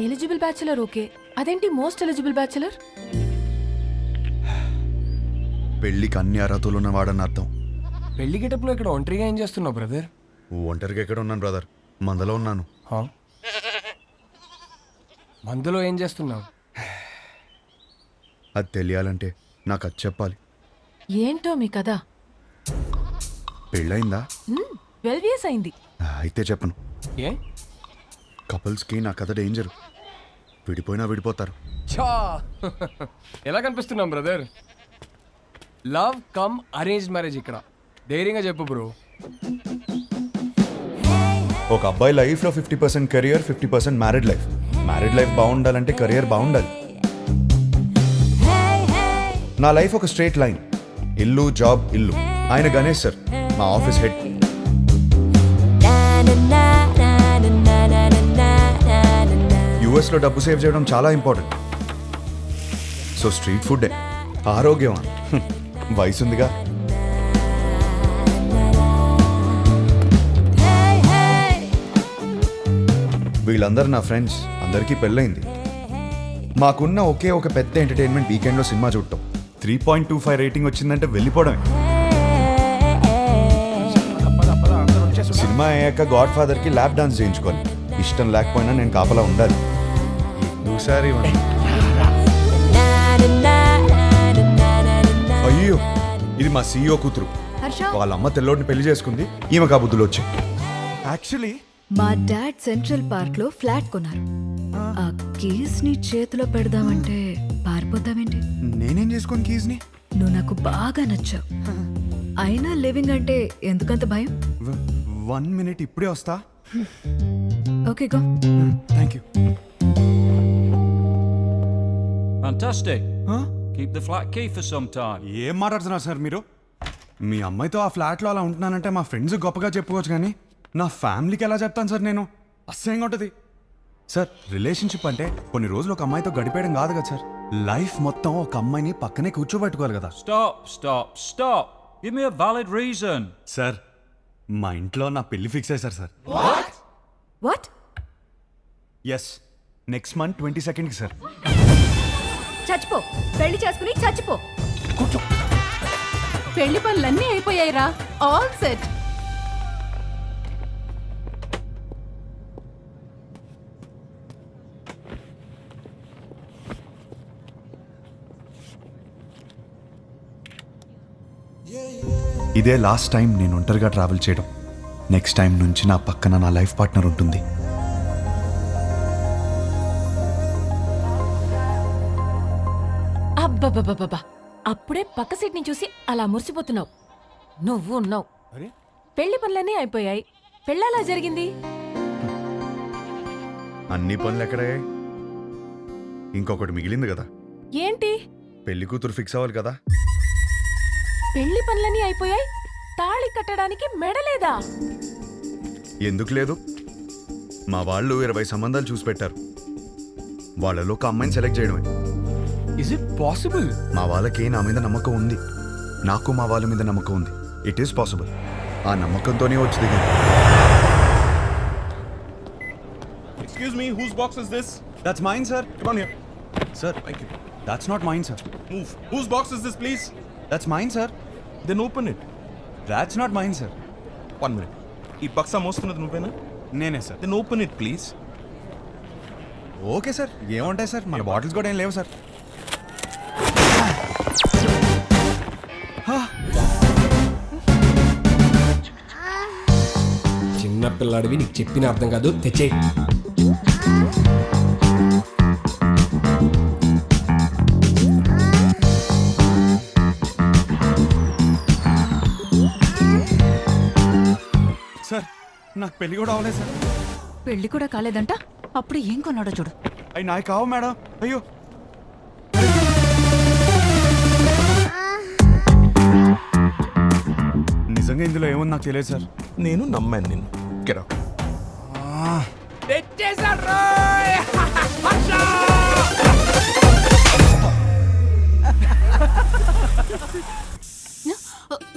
Eligible bachelor okay, అదేంటి most eligible bachelor? పెళ్లికి అన్ని అర్హతలు ఉన్నవాడని అర్థం. పెళ్లి గెటప్లో ఇక్కడ ఒంటరిగా ఏం చేస్తున్నావు బ్రదర్? ఒంటరిగా ఎక్కడ ఉన్నాను బ్రదర్, మందలో ఉన్నాను. మందులో ఏం చేస్తున్నావు? అది తెలియాలంటే నాకు అది చెప్పాలి. ఏంటో మీ కదా? పెళ్ళయిందా? 12 years అయింది. అయితే చెప్పను. ఏ? కపుల్స్కి నా కథ డేంజర్. విడిపోయినా విడిపోతారు. చా ఎలా కనిపిస్తున్నాం brother? Love cum arrange marriage ఇక్కడ. ధైర్యంగా చెప్పు బ్రో. ఒక అబ్బాయి లైఫ్లో 50% career, 50% married life. Married life బాగుండాలంటే కెరియర్ బాగుండాలి. నా లైఫ్ ఒక స్ట్రైట్ లైన్. ఇల్లు, జాబ్, ఇల్లు. ఆయన గణేష్ సార్, మా ఆఫీస్ హెడ్. యుఎస్లో డబ్బు సేవ్ చేయడం చాలా ఇంపార్టెంట్. సో స్ట్రీట్ ఫుడ్ ఆరోగ్యం. వయసు ఉందిగా. వీళ్ళందరూ నా ఫ్రెండ్స్, అందరికీ పెళ్ళయింది. మాకున్న ఒకే ఒక పెద్ద ఎంటర్టైన్మెంట్ వీకెండ్లో సినిమా చూడటం. 3.25 రేటింగ్ వచ్చిందంటే వెళ్ళిపోవడమే. సినిమా అయ్యాక గాడ్ ఫాదర్కి ల్యాప్ డాన్స్ చేయించుకోవాలి. ఇష్టం లేకపోయినా నేను కాపలా ఉండాలి. ఒకసారి అయ్యో, ఇది మా CEO కూతురు. వాళ్ళ అమ్మ తెల్లోడిని పెళ్లి చేసుకుంది. ఈమె కాబుద్దులు వచ్చాయి. యాక్చువల్లీ మా డాడ్ సెంట్రల్ పార్క్ లో ఫ్లాట్ కొన్నారు. ఆ కీస్ ని చేతిలో పెడదామంటే పారిపోతావేంటి? నేనేం చేసుకోను కీస్ ని? నువ్వు నాకు బాగా నచ్చావు. అయినా లివింగ్ అంటే ఎందుకంత భయం? 1 minute, ఇప్పుడే వస్తా. Okay go. Thank you. Fantastic. Keep the flat key for some time. ఏం మాట్లాడుతున్నారు సార్ మీరు? మీ అమ్మాయితో ఆ ఫ్లాట్లో అలా ఉంటున్నానంటే మా ఫ్రెండ్స్ గొప్పగా చెప్పుకోవచ్చు, కానీ నా ఫ్యామిలీకి ఎలా చెప్తాను సార్ నేను? అసహ్యంగా ఉంటుంది సార్. రిలేషన్షిప్ అంటే కొన్ని రోజులు ఒక అమ్మాయితో గడిపేయడం కాదు కదా సార్. లైఫ్ మొత్తం ఒక అమ్మాయిని పక్కనే కూర్చోబెట్టుకోవాలి కదా. Stop. Give me a valid reason. Sir, మా ఇంట్లో నా పెళ్లి ఫిక్స్ అయ్యారు sir. What? Yes, next month 22nd sir. చచ్చిపో, పెళ్లి చేసుకుని చచ్చిపో. పెళ్లి పనులన్నీ అయిపోయాయిరా, ఆల్ సెట్. ఇదే లాస్ట్ టైం నేను ఒంటరిగా ట్రావెల్ చేయడం. నెక్స్ట్ టైం నుంచి నా పక్కన నా లైఫ్ పార్ట్నర్ ఉంటుంది. అబ్బబ్బబ్బబ్బా, అప్పుడే పక్క సీట్ ని చూసి అలా మురిసిపోతున్నావు. నువ్వు ఉన్నావు. పెళ్లి పనులన్నీ అయిపోయాయి, పెళ్ళలా జరిగింది. అన్ని పనులు ఎక్కడయ్యాయి? ఇంకొకటి మిగిలింది కదా. ఏంటి? పెళ్లి కూతురు ఫిక్స్ అవ్వాలి కదా. పెళ్లి పనులన్నీ అయిపోయాయి, తాళి కట్టడానికి మెడలేదా? ఎందుకు లేదు? మా వాళ్ళు 20 సంబంధాలు చూసి పెట్టారు. వాళ్ళలో ఒక అమ్మాయిని సెలెక్ట్ చేయడమే. Is it possible? మా వాళ్ళకి నా మీద నమ్మకం ఉంది, నాకు మా వాళ్ళ మీద నమ్మకం ఉంది. It is possible. ఆ నమ్మకంతోనే వచ్చి దిగాను. Excuse me, whose box is this? That's mine, sir. Come on here. Sir, thank you. That's not mine, sir. Move. Whose box is this, please? That's mine, sir. Then open it. That's not mine, sir. 1 minute. ఈ బక్సా మోస్తున్నది నువ్వేనా? నేనే sir. Then open it, please. Okay sir, ఏముంటాయి sir, మన bottles కూడా ఏం లేవు sir. చిన్న పిల్లాడివి, నీకు చెప్పిన అర్థం కాదు. తెచ్చేయి. సార్, నాకు పెళ్లి కూడా అవ్వలేదు సార్. పెళ్లి కూడా కాలేదంట, అప్పుడు ఏం కొన్నాడో చూడు. అవి నాకు కావు మేడం. అయ్యో, నిజంగా ఇందులో ఏముంది నాకు తెలియదు సార్. నేను నమ్మాను నిన్ను. Get out.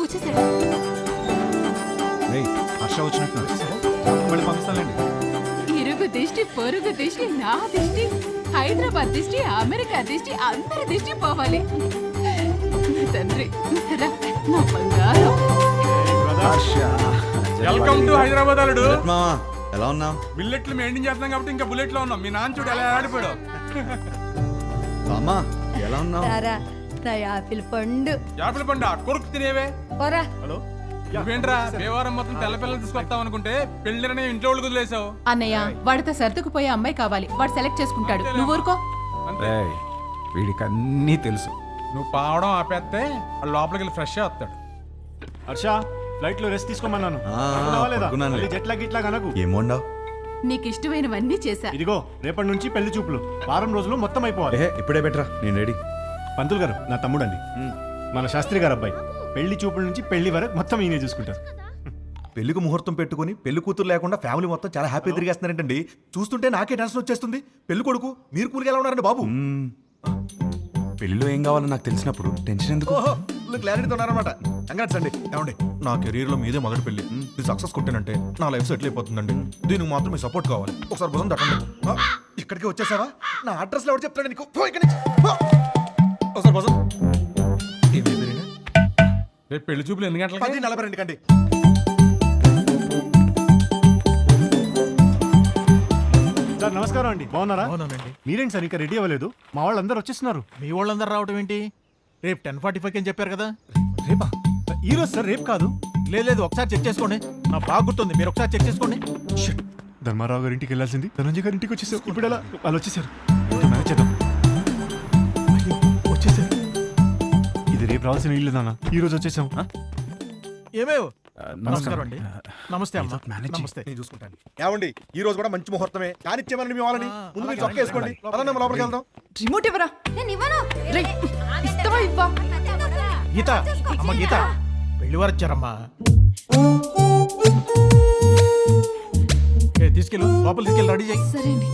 వచ్చేసాడు. హర్ష వచ్చినట్టు మళ్ళీ పంపిస్తానండి. ఇరుగు దిష్టి పొరుగు దిష్టి నా దిష్టి హైదరాబాద్ దిష్టి అమెరికా దిష్టి అందరి దిష్టి పోవాలి. తండ్రి రా, నా బంగారం. వెల్కమ్ టు హైదరాబాద్ అల్లుడు. మామా ఎలా ఉన్నావు? బిల్లెట్లు మెయింటైన్ చేస్తున్నాం కాబట్టి ఇంకా బుల్లెట్ లో ఉన్నాం. మీ నాన్న చూడు ఎలా ఆడిపోయాడు. మామా ఎలా ఉన్నావు? రారా నా యాపిల్ పండు యాపిల్ పండు కొడుకు తినేవే. పోరా. నువ్వేంట్రా దేవారం మొత్తం తెల్ల పిల్లలు తీసుకొస్తాం అనుకుంటే పెళ్లిరనే ఇంట్లో వాళ్ళు కుదిలేసావు. అన్నయ్య వాడితో సర్దుకుపోయే అమ్మాయి కావాలి, వాడు సెలెక్ట్ చేసుకుంటాడు. నువ్వు ఊరుకో. వీడికి అన్నీ తెలుసు. నువ్వు పావడం ఆపేస్తే వాడు లోపలికి వెళ్ళి ఫ్రెష్ వస్తాడు. హర్ష ఫ్లైట్ లో రెస్ట్ తీసుకోమన్నాను. జెట్లా గిట్లా కనకు. ఏమోండావు? నీకు ఇష్టమైనవన్నీ చేశా. ఇదిగో రేపటి నుంచి పెళ్లి చూపులు వారం రోజులు మొత్తం అయిపోవాలి. ఇప్పుడే బెటరా, నేను రెడీ. పంతులు గారు నా తమ్ముడు అండి, మన శాస్త్రి గారు అబ్బాయి. పెళ్లి చూపుల నుంచి పెళ్లి వరకు మొత్తం ఈయనే చూసుకుంటారు. పెళ్లికి ముహూర్తం పెట్టుకుని పెళ్లి కూతురు లేకుండా ఫ్యామిలీ మొత్తం చాలా హ్యాపీ తిరిగేస్తున్నారంటండి. చూస్తుంటే నాకే టెన్షన్ వచ్చేస్తుంది. పెళ్లి కొడుకు మీరు కూలికి ఎలా ఉన్నారండి బాబు? పెళ్లిలో ఏం కావాలో నాకు తెలిసినప్పుడు టెన్షన్ ఎందుకు? క్లారిటీతో ఉన్నారనమాట. కంగ్రాట్స్ అండి. ఏమండి నా కెరీర్ లో మీదే మొదటి పెళ్లి. ఇది సక్సెస్ కొట్టానంటే నా లైఫ్ సెటిల్ అయిపోతుందండి. దీనికి మాత్రం మీ సపోర్ట్ కావాలి. ఒకసారి భుజం తట్టండి. ఇక్కడికి వచ్చేసావా? నా అడ్రస్ ఎవరు చెప్తాడు నీకు? పో ఇక్కడి నుంచి. పో. ఒకసారి భుజం. రేపు పెళ్లి చూపులు ఎన్ని గంటలకి? 10:42 కండి. సార్ నమస్కారం అండి, బాగున్నారా? మీరేంటి సార్ ఇంకా రెడీ అవ్వలేదు? మా వాళ్ళందరూ వచ్చేస్తున్నారు. మీ వాళ్ళందరూ రావడం ఏంటి? రేపు 10:45 అని చెప్పారు కదా. రేపా? ఈ రోజు సార్, రేపు కాదు. లేదు ఒకసారి చెక్ చేసుకోండి, నాకు బాగా గుర్తుంది. మీరు ఒకసారి చెక్ చేసుకోండి. ధర్మారావు గారి ఇంటికి వెళ్ళాల్సింది ధనంజయ్ గారి ఇంటికి వచ్చేసారు. ఇప్పుడు ఎలా? వాళ్ళు వచ్చేసారు. మేనేజ్ చేద్దాం. అయ్యో వచ్చేసారు. ఇది రేపు రావాల్సిన ఇల్లు నాన్న, ఈ రోజు వచ్చేసాం. ఏమేవ్ నమస్కారం అండి. నమస్తే అమ్మా. నమస్తే. నేను చూసుకుంటాను. ఏమండి ఈ రోజు కూడా మంచి ముహూర్తమే. కానిచ్చేమని మీ వాళ్ళని ముందు మీరు చొక్కా వేసుకోండి. పదండి మనం లోపలికి వెళ్దాం. రిమోట్ ఎవరా? రేయ్, ఇస్తావా ఇవ్వా? గీత అమ్మ గీత పెళ్లి వారు వచ్చారమ్మా. తీసుకెళ్ళు లోపల తీసుకెళ్ళి రెడీ చేయి. సరే అండి.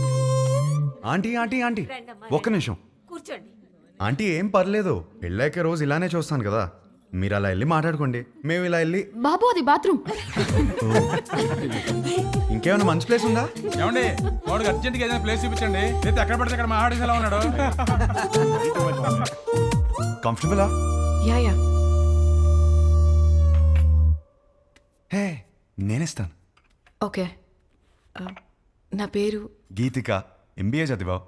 ఆంటీ ఆంటీ ఆంటీ ఒక్క నిమిషం కూర్చోండి. ఆంటీ ఏం పర్లేదు, పెళ్ళాక రోజు ఇలానే చూస్తాను కదా. మీరు అలా వెళ్ళి మాట్లాడుకోండి, మేము ఇలా వెళ్ళి. బాబు అది బాత్రూమ్. ఇంకేమైనా మంచి ప్లేస్ ఉందా? ఏమండి వాడికి అర్జెంట్గా ఏదైనా ప్లేస్ చూపించండి. లేదా ఎక్కడ పడితే అక్కడ మా ఆడిస్ ఎలా ఉన్నాడు. కంఫర్టబులా? Yeah yeah. హే నేనిస్తాను. ఓకే. నా పేరు గీతిక, ఎంబీఏ చదివావు,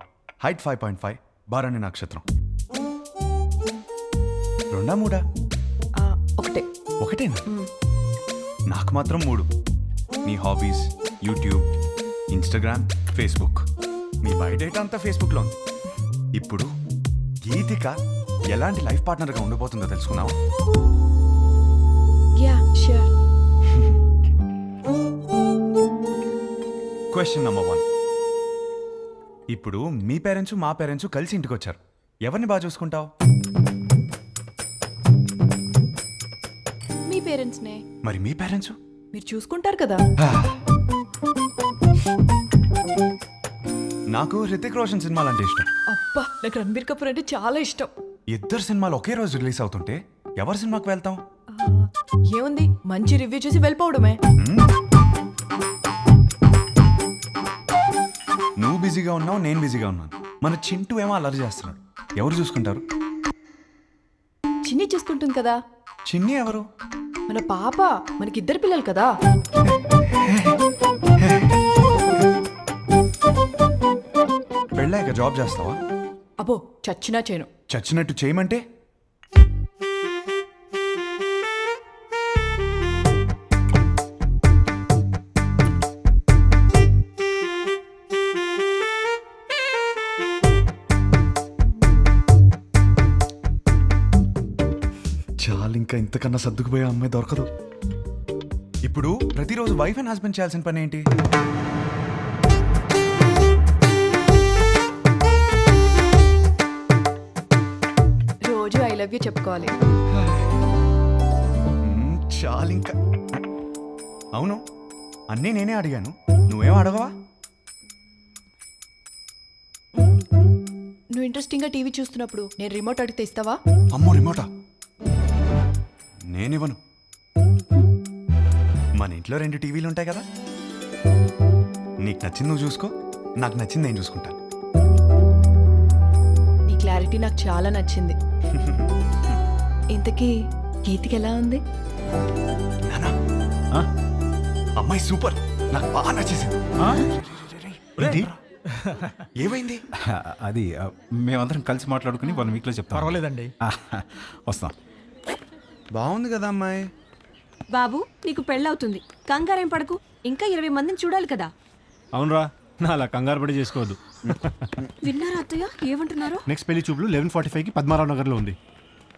హైట్ 5.5, బారాణి నక్షత్రం. రెండా మూడా? ఒకటే. ఒకటేనా? నాకు మాత్రం 3. నీ హాబీస్ యూట్యూబ్, ఇన్స్టాగ్రామ్, ఫేస్బుక్. మీ బయోడేటా అంతా ఫేస్బుక్లో ఉంది. ఇప్పుడు గీతిక ఎలాంటి లైఫ్ పార్ట్నర్గా ఉండిపోతుందో తెలుసుకున్నావా? Yeah sure. Question number 1. ఇప్పుడు మీ పేరెంట్స్ మా పేరెంట్స్ కలిసి ఇంటికి వచ్చారు. ఎవరిని బాగా చూసుకుంటావు? మీ పేరెంట్స్నే. మరి మీ పేరెంట్స్? మీరు చూసుకుంటారు కదా. నాకు హృతిక్ రోషన్ సినిమాలు అంటే ఇష్టం. అబ్బా నాకు రణబీర్ కపూర్ అంటే చాలా ఇష్టం. ఇద్దరు సినిమాలు ఒకే రోజు రిలీజ్ అవుతుంటే ఎవరి సినిమాకి వెళ్తాం? ఏముంది, మంచి రివ్యూ చూసి వెళ్ళిపోవడమే. నువ్వు బిజీగా ఉన్నావు, నేను బిజీగా ఉన్నాను. మన చింటూ ఏమో అల్లరి చేస్తున్నాడు. ఎవరు చూసుకుంటారు? చిన్ని చూసుకుంటుంది కదా. చిన్ని ఎవరు? మన పాప. మనకిద్దరు పిల్లలు కదా. పెళ్ళాక జాబ్ చేస్తావా? అబ్బో చచ్చినా చేయను. చచ్చినట్టు చేయమంటే? చాలు, ఇంకా ఇంతకన్నా సర్దుకుపోయే అమ్మాయి దొరకదు. ఇప్పుడు ప్రతిరోజు వైఫ్ అండ్ హస్బెండ్ చేయాల్సిన పని ఏంటి? రోజు ఐ లవ్ యూ చెప్పుకోవాలి. చాలు ఇంకా. అవును, అన్నీ నేనే అడిగాను, నువ్వేం అడగవా? నువ్వు ఇంట్రెస్టింగ్గా టీవీ చూస్తున్నప్పుడు నేను రిమోట్ అడిగితే ఇస్తావా? అమ్మో రిమోటా? నేనివ్వను. మన ఇంట్లో 2 టీవీలు ఉంటాయి కదా, నీకు నచ్చింది నువ్వు చూసుకో. నాకు నచ్చింది నేను చూసుకుంటాను. నీ క్లారిటీ నాకు చాలా నచ్చింది. ఇంతకీ గీతికి ఎలా ఉంది? నానా ఆ? అమ్మాయి సూపర్, నాకు బాగా నచ్చేసింది. ఏంటి? ఏమైంది? అది మేమందరం కలిసి మాట్లాడుకుని 1 వీక్లో చెప్తాం. పర్వాలేదండి. వస్తాం. బాగుంది కదా అమ్మాయి. బాబు నీకు పెళ్ళవుతుంది, కంగారేం పడకు. ఇంకా 20 మందిని చూడాలి కదా. అవునరా, నా అలా కంగారు పడి చేసుకోవద్దు. విన్నారా అత్తయ్య ఏమంటున్నారు? నెక్స్ట్ పెళ్లి చూపులు 11:45కి పద్మారావు నగర్లో ఉంది.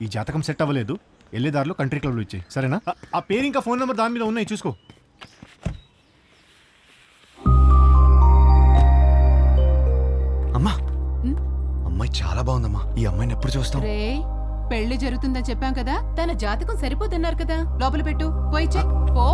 ఈ జాతకం సెట్ అవ్వలేదు, వెళ్ళేదారిలో కంట్రీ క్లబ్లో ఇచ్చాయి, సరేనా? ఆ పేరు ఇంకా ఫోన్ నెంబర్ దాని మీద ఉన్నాయి, చూసుకో. అమ్మా, అమ్మాయి చాలా బాగుందమ్మా. ఈ అమ్మాయిని ఎప్పుడు చూస్తాం? రే పెళ్లి జరుగుతుందని చెప్పాం కదా, తన జాతకం సరిపోతున్నారు కదా, లోపల పెట్టు, పోయి చెక్ పో.